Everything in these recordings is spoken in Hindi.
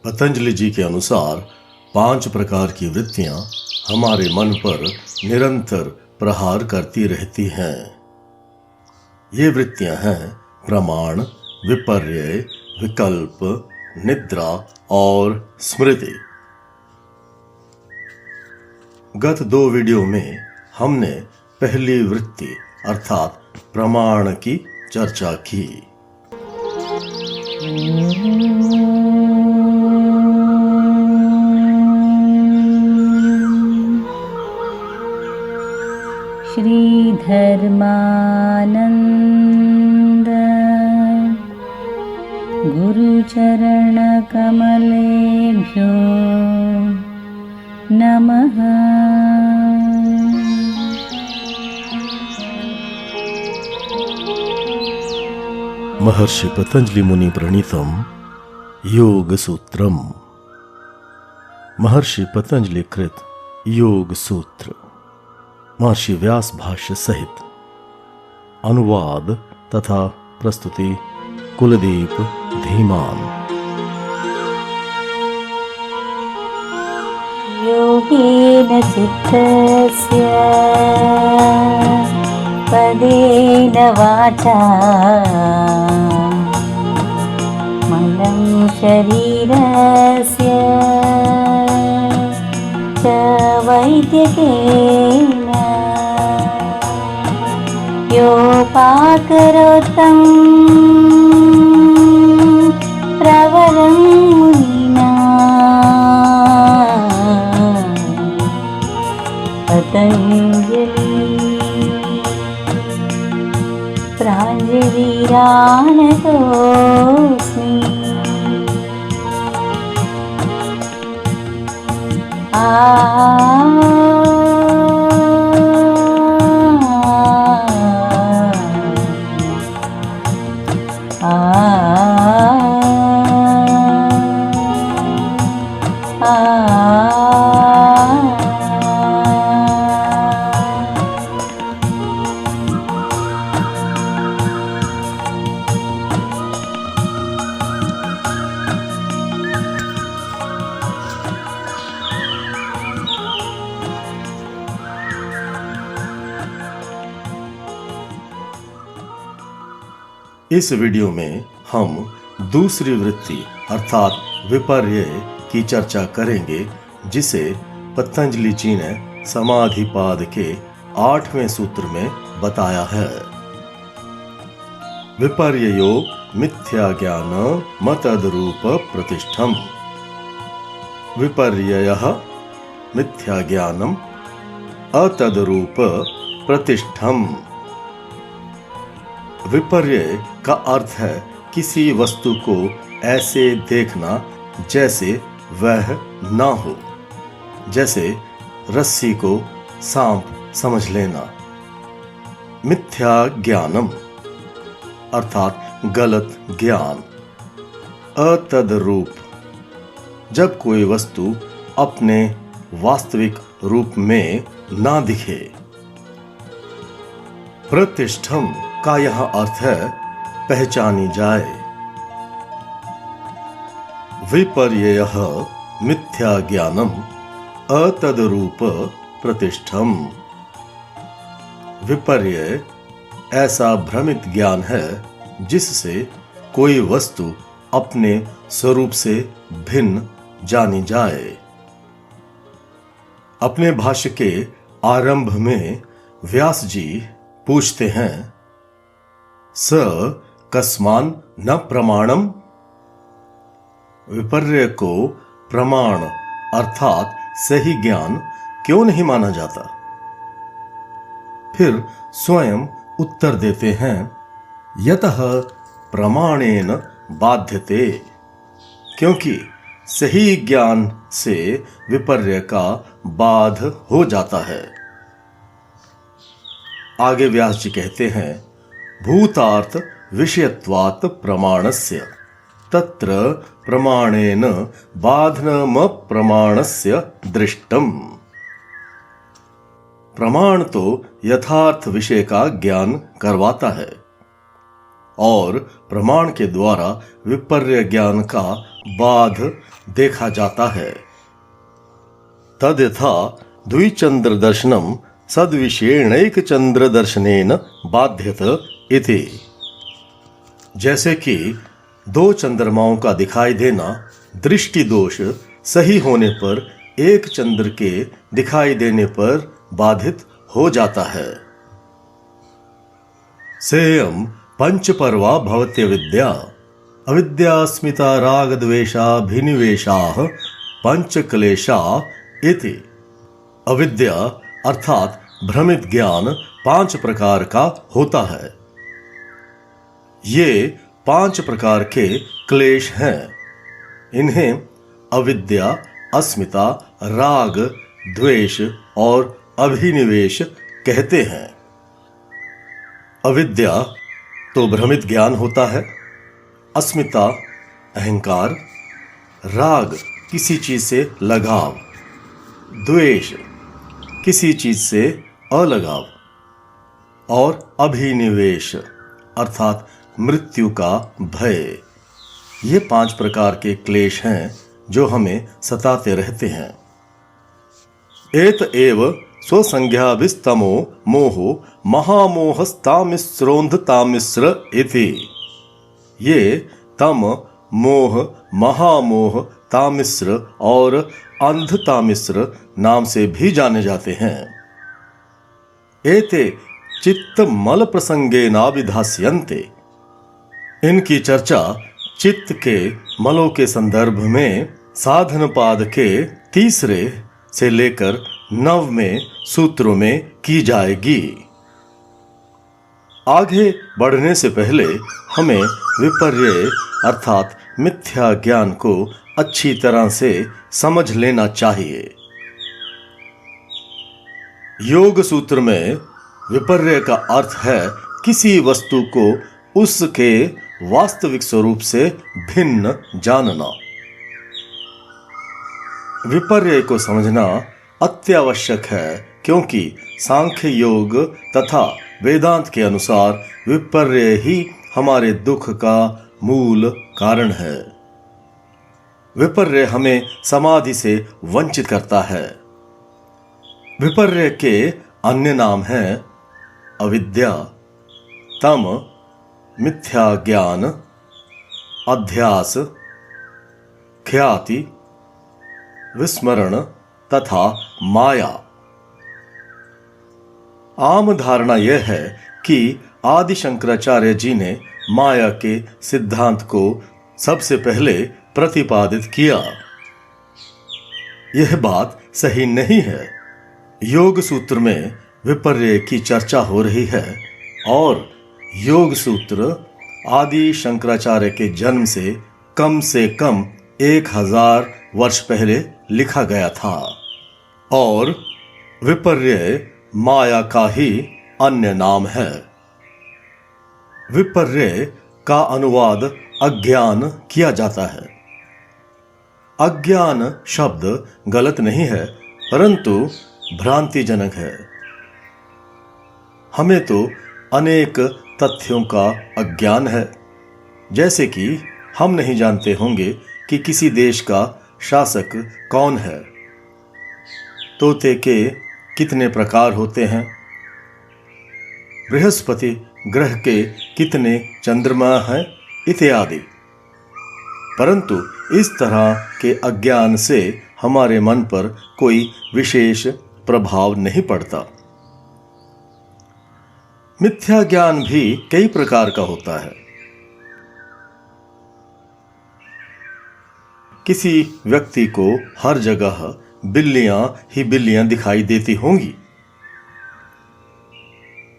पतंजलि जी के अनुसार 5 प्रकार की वृत्तियां हमारे मन पर निरंतर प्रहार करती रहती हैं। ये वृत्तियां हैं प्रमाण, विपर्यय, विकल्प, निद्रा और स्मृति। गत 2 वीडियो में हमने पहली वृत्ति अर्थात प्रमाण की चर्चा की। श्री धर्मानंद गुरुचरण कमलेभ्यो नमः। महर्षि पतंजलि मुनि प्रणीतम योग सूत्रम। महर्षि पतंजलि कृत योग सूत्र महर्षि व्यास भाष्य सहित अनुवाद तथा प्रस्तुति कुलदीप धीमान। योगेन चित्तस्य पदेन वाचा मलं शरीरस्य च वैद्यकेन योपाकरोत्तं प्रवरं मुनिना पतंजलि प्राञ्जलिरानतोऽस्मि। इस वीडियो में हम दूसरी वृत्ति अर्थात विपर्यय की चर्चा करेंगे, जिसे पतंजलि जी ने समाधिपाद के 8वें सूत्र में बताया है। विपर्ययो मिथ्या ज्ञान मतदरूप प्रतिष्ठम। विपर्ययः मिथ्या ज्ञानम अतदरूप प्रतिष्ठम। विपर्यय का अर्थ है किसी वस्तु को ऐसे देखना जैसे वह ना हो, जैसे रस्सी को सांप समझ लेना। मिथ्या ज्ञानम अर्थात गलत ज्ञान। अतदरूप जब कोई वस्तु अपने वास्तविक रूप में ना दिखे। प्रतिष्ठम का यह अर्थ है पहचानी जाए। विपर्ययः मिथ्या ज्ञानम अतदरूप प्रतिष्ठम। विपर्यय ऐसा भ्रमित ज्ञान है जिससे कोई वस्तु अपने स्वरूप से भिन्न जानी जाए। अपने भाष्य के आरंभ में व्यास जी पूछते हैं, स कस्मान न प्रमाणम। विपर्यय को प्रमाण अर्थात सही ज्ञान क्यों नहीं माना जाता? फिर स्वयं उत्तर देते हैं, यतः प्रमाणेन बाध्यते। क्योंकि सही ज्ञान से विपर्यय का बाध हो जाता है। आगे व्यास जी कहते हैं, भूतार्थ विषयत्वात् प्रमाणस्य तत्र प्रमाणेन बाधनमप्रमाणस्य दृष्टम। प्रमाण तो यथार्थ विषय का ज्ञान करवाता है और प्रमाण के द्वारा विपर्य ज्ञान का बाध देखा जाता है। तद्यथा द्विचंद्र दर्शनम सद्विषेणैक चंद्र दर्शनेन बाध्यत इति। जैसे कि दो चंद्रमाओं का दिखाई देना दृष्टि दोष सही होने पर एक चंद्र के दिखाई देने पर बाधित हो जाता है। सेयम पंचपर्वा भवत्य विद्या अविद्यास्मिता राग द्वेषाभिनिवेशाः पंचक्लेशा इति। अविद्या अर्थात भ्रमित ज्ञान 5 प्रकार का होता है। ये 5 प्रकार के क्लेश हैं। इन्हें अविद्या, अस्मिता, राग, द्वेष और अभिनिवेश कहते हैं। अविद्या तो भ्रमित ज्ञान होता है, अस्मिता अहंकार, राग किसी चीज से लगाव, द्वेष किसी चीज से अलगाव और अभिनिवेश अर्थात मृत्यु का भय। ये 5 प्रकार के क्लेश हैं जो हमें सताते रहते हैं। एत एव स्वसंज्ञाभिस्तमो मोहो महामोहस्तामिस्रोन्धतामिस्र इति। ये तम, मोह, महामोह, तामिस्र और अंधतामिस्र नाम से भी जाने जाते हैं। एते चित्त मल प्रसंगेनाभिधास्यन्ते। इनकी चर्चा चित्त के मलों के संदर्भ में साधन पाद के 3 से लेकर 9वें सूत्रों में की जाएगी। आगे बढ़ने से पहले हमें विपर्य अर्थात मिथ्या ज्ञान को अच्छी तरह से समझ लेना चाहिए। योग सूत्र में विपर्य का अर्थ है किसी वस्तु को उसके वास्तविक स्वरूप से भिन्न जानना। विपर्य को समझना अत्यावश्यक है क्योंकि सांख्य योग तथा वेदांत के अनुसार विपर्य ही हमारे दुख का मूल कारण है। विपर्य हमें समाधि से वंचित करता है। विपर्य के अन्य नाम हैं अविद्या, तम, मिथ्या ज्ञान, अध्यास, ख्याति, विस्मरण तथा माया। आम धारणा यह है कि आदि शंकराचार्य जी ने माया के सिद्धांत को सबसे पहले प्रतिपादित किया। यह बात सही नहीं है। योग सूत्र में विपर्य की चर्चा हो रही है और योग सूत्र आदि शंकराचार्य के जन्म से कम 1000 वर्ष पहले लिखा गया था और विपर्य माया का ही अन्य नाम है। विपर्य का अनुवाद अज्ञान किया जाता है। अज्ञान शब्द गलत नहीं है परंतु भ्रांतिजनक है। हमें तो अनेक तथ्यों का अज्ञान है, जैसे कि हम नहीं जानते होंगे कि किसी देश का शासक कौन है, तोते के कितने प्रकार होते हैं, बृहस्पति ग्रह के कितने चंद्रमा हैं इत्यादि। परंतु इस तरह के अज्ञान से हमारे मन पर कोई विशेष प्रभाव नहीं पड़ता। मिथ्या ज्ञान भी कई प्रकार का होता है। किसी व्यक्ति को हर जगह बिल्लियां ही बिल्लियां दिखाई देती होंगी।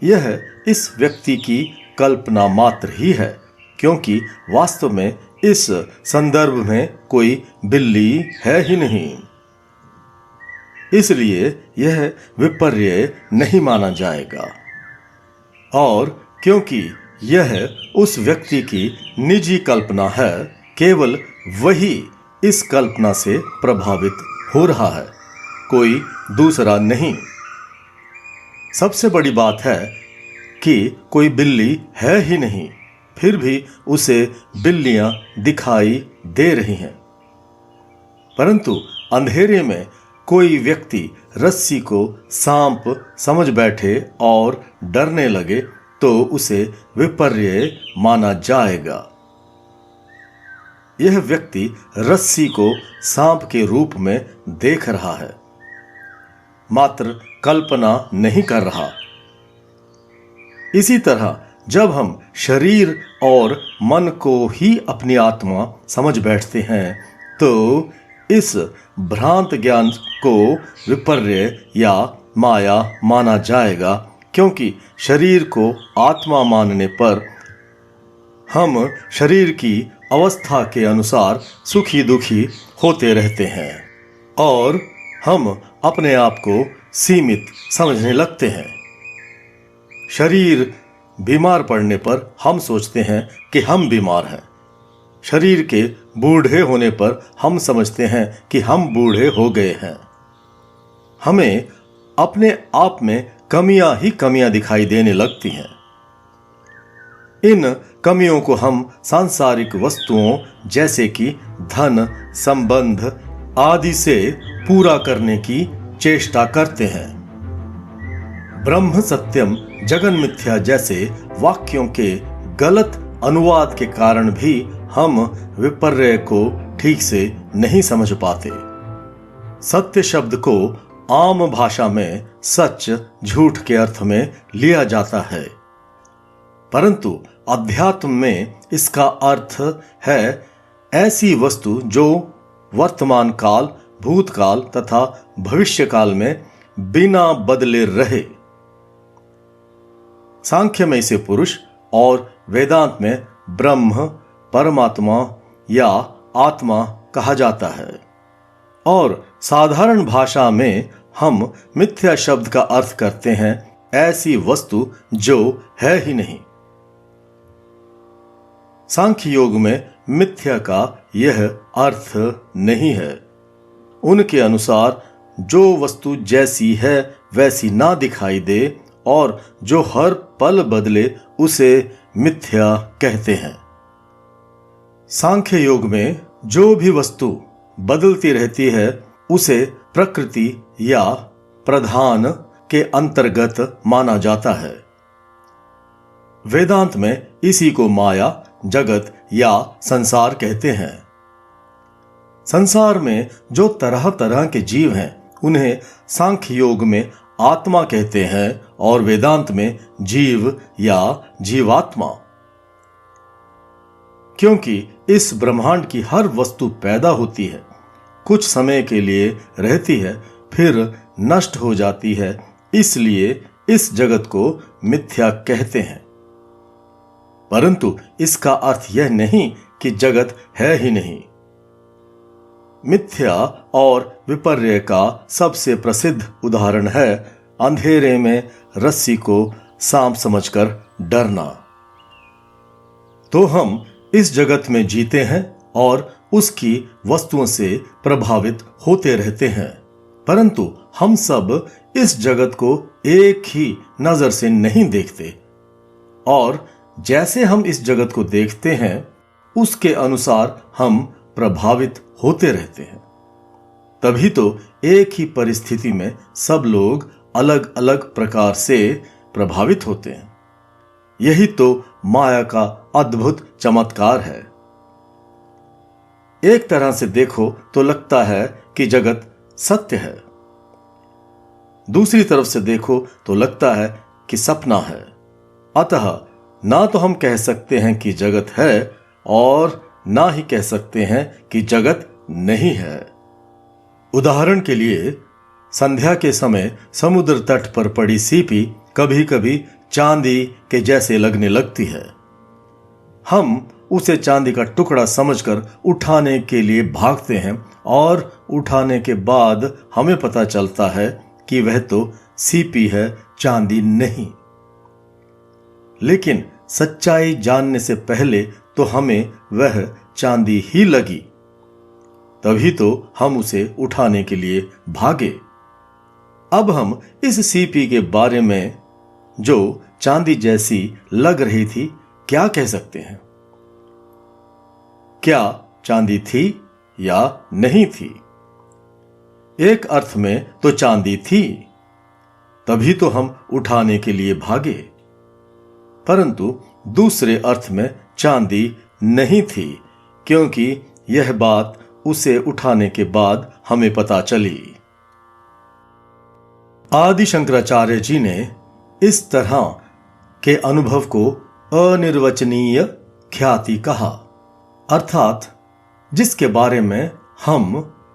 यह इस व्यक्ति की कल्पना मात्र ही है क्योंकि वास्तव में इस संदर्भ में कोई बिल्ली है ही नहीं। इसलिए यह विपर्य नहीं माना जाएगा और क्योंकि यह उस व्यक्ति की निजी कल्पना है, केवल वही इस कल्पना से प्रभावित हो रहा है, कोई दूसरा नहीं। सबसे बड़ी बात है कि कोई बिल्ली है ही नहीं, फिर भी उसे बिल्लियां दिखाई दे रही हैं। परंतु अंधेरे में कोई व्यक्ति रस्सी को सांप समझ बैठे और डरने लगे तो उसे विपर्य माना जाएगा। यह व्यक्ति रस्सी को सांप के रूप में देख रहा है, मात्र कल्पना नहीं कर रहा। इसी तरह जब हम शरीर और मन को ही अपनी आत्मा समझ बैठते हैं तो इस भ्रांत ज्ञान को विपर्य या माया माना जाएगा, क्योंकि शरीर को आत्मा मानने पर हम शरीर की अवस्था के अनुसार सुखी दुखी होते रहते हैं और हम अपने आप को सीमित समझने लगते हैं। शरीर बीमार पड़ने पर हम सोचते हैं कि हम बीमार हैं। शरीर के बूढ़े होने पर हम समझते हैं कि हम बूढ़े हो गए हैं। हमें अपने आप में कमियां ही कमियां दिखाई देने लगती हैं। इन कमियों को हम सांसारिक वस्तुओं जैसे कि धन, संबंध आदि से पूरा करने की चेष्टा करते हैं। ब्रह्म सत्यम जगन मिथ्या जैसे वाक्यों के गलत अनुवाद के कारण भी हम विपर्य को ठीक से नहीं समझ पाते। सत्य शब्द को आम भाषा में सच झूठ के अर्थ में लिया जाता है, परंतु अध्यात्म में इसका अर्थ है ऐसी वस्तु जो वर्तमान काल, भूतकाल तथा भविष्य काल में बिना बदले रहे। सांख्य में इसे पुरुष और वेदांत में ब्रह्म, परमात्मा या आत्मा कहा जाता है और साधारण भाषा में हम मिथ्या शब्द का अर्थ करते हैं ऐसी वस्तु जो है ही नहीं। सांख्य योग में मिथ्या का यह अर्थ नहीं है। उनके अनुसार जो वस्तु जैसी है वैसी ना दिखाई दे और जो हर पल बदले उसे मिथ्या कहते हैं। सांख्य योग में जो भी वस्तु बदलती रहती है उसे प्रकृति या प्रधान के अंतर्गत माना जाता है। वेदांत में इसी को माया, जगत या संसार कहते हैं। संसार में जो तरह तरह के जीव हैं उन्हें सांख्य योग में आत्मा कहते हैं और वेदांत में जीव या जीवात्मा। क्योंकि इस ब्रह्मांड की हर वस्तु पैदा होती है, कुछ समय के लिए रहती है, फिर नष्ट हो जाती है, इसलिए इस जगत को मिथ्या कहते हैं। परंतु इसका अर्थ यह नहीं कि जगत है ही नहीं। मिथ्या और विपर्य का सबसे प्रसिद्ध उदाहरण है अंधेरे में रस्सी को सांप समझकर डरना। तो हम इस जगत में जीते हैं और उसकी वस्तुओं से प्रभावित होते रहते हैं, परंतु हम सब इस जगत को एक ही नजर से नहीं देखते और जैसे हम इस जगत को देखते हैं उसके अनुसार हम प्रभावित होते रहते हैं। तभी तो एक ही परिस्थिति में सब लोग अलग अलग प्रकार से प्रभावित होते हैं। यही तो माया का अद्भुत चमत्कार है। एक तरह से देखो तो लगता है कि जगत सत्य है, दूसरी तरफ से देखो तो लगता है कि सपना है। अतः ना तो हम कह सकते हैं कि जगत है और ना ही कह सकते हैं कि जगत नहीं है। उदाहरण के लिए संध्या के समय समुद्र तट पर पड़ी सीपी कभी कभी चांदी के जैसे लगने लगती है। हम उसे चांदी का टुकड़ा समझकर उठाने के लिए भागते हैं और उठाने के बाद हमें पता चलता है कि वह तो सीपी है, चांदी नहीं। लेकिन सच्चाई जानने से पहले तो हमें वह चांदी ही लगी, तभी तो हम उसे उठाने के लिए भागे। अब हम इस सीपी के बारे में जो चांदी जैसी लग रही थी क्या कह सकते हैं? क्या चांदी थी या नहीं थी? एक अर्थ में तो चांदी थी, तभी तो हम उठाने के लिए भागे। परंतु दूसरे अर्थ में चांदी नहीं थी, क्योंकि यह बात उसे उठाने के बाद हमें पता चली। आदि शंकराचार्य जी ने इस तरह के अनुभव को अनिर्वचनीय ख्याति कहा, अर्थात जिसके बारे में हम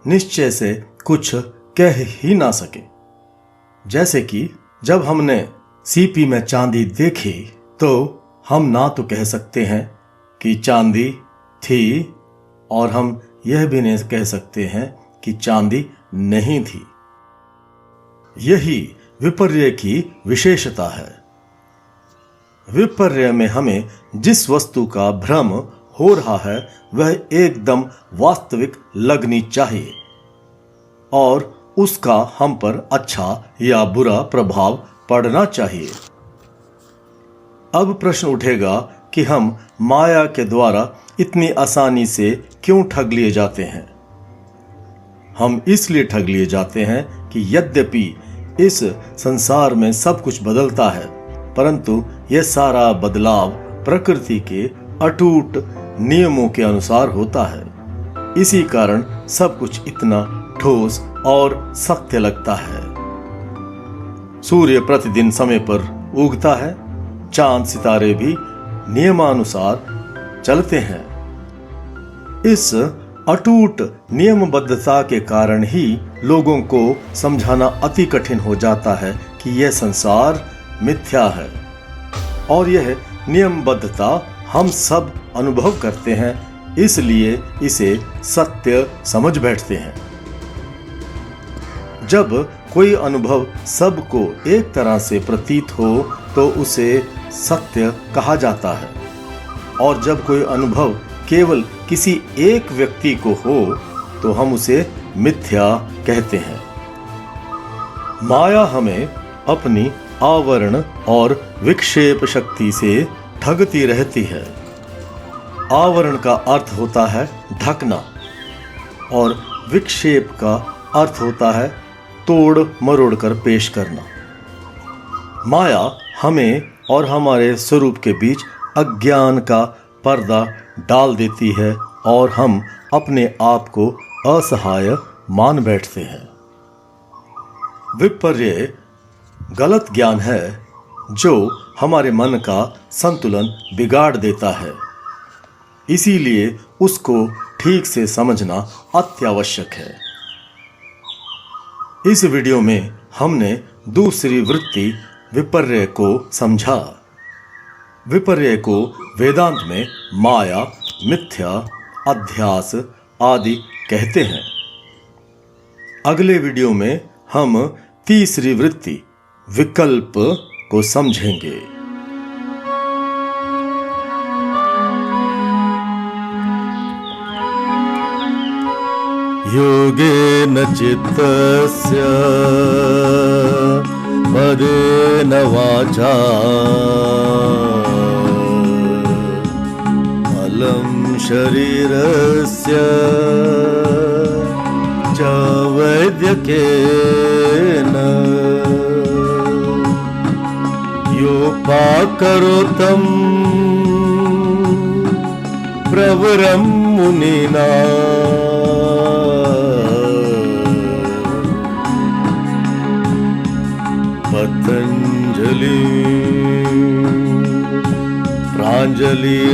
निश्चय से कुछ कह ही ना सके। जैसे कि जब हमने सीपी में चांदी देखी तो हम ना तो कह सकते हैं कि चांदी थी, और हम यह भी नहीं कह सकते हैं कि चांदी नहीं थी। यही विपर्य की विशेषता है। विपर्य में हमें जिस वस्तु का भ्रम हो रहा है वह एकदम वास्तविक लगनी चाहिए और उसका हम पर अच्छा या बुरा प्रभाव पड़ना चाहिए। अब प्रश्न उठेगा कि हम माया के द्वारा इतनी आसानी से क्यों ठग लिए जाते हैं? हम इसलिए ठग लिए जाते हैं कि यद्यपि इस संसार में सब कुछ बदलता है, परंतु यह सारा बदलाव प्रकृति के अटूट नियमों के अनुसार होता है। इसी कारण सब कुछ इतना ठोस और सत्य लगता है। सूर्य प्रतिदिन समय पर उगता है, चांद सितारे भी नियमानुसार चलते हैं। इस अटूट नियमबद्धता के कारण ही लोगों को समझाना अति कठिन हो जाता है कि यह संसार मिथ्या है, और यह नियमबद्धता हम सब अनुभव करते हैं, इसलिए इसे सत्य समझ बैठते हैं। जब कोई अनुभव सबको एक तरह से प्रतीत हो तो उसे सत्य कहा जाता है, और जब कोई अनुभव केवल किसी एक व्यक्ति को हो तो हम उसे मिथ्या कहते हैं। माया हमें अपनी आवरण और विक्षेप शक्ति से ठगती रहती है। आवरण का अर्थ होता है ढकना, और विक्षेप का अर्थ होता है तोड़ मरोड़ कर पेश करना। माया हमें और हमारे स्वरूप के बीच अज्ञान का पर्दा डाल देती है और हम अपने आप को असहाय मान बैठते हैं। विपर्य गलत ज्ञान है जो हमारे मन का संतुलन बिगाड़ देता है, इसीलिए उसको ठीक से समझना अत्यावश्यक है। इस वीडियो में हमने दूसरी वृत्ति विपर्य को समझा। विपर्य को वेदांत में माया, मिथ्या, अध्यास आदि कहते हैं। अगले वीडियो में हम तीसरी वृत्ति विकल्प को समझेंगे। योगेन चित्तस्य पदेन वाचा अलम शरीरस्य च वैद्यकेन योपाकरोतं प्रवरं मुनिना पतंजलि प्राञ्जलिरानतोऽस्मि।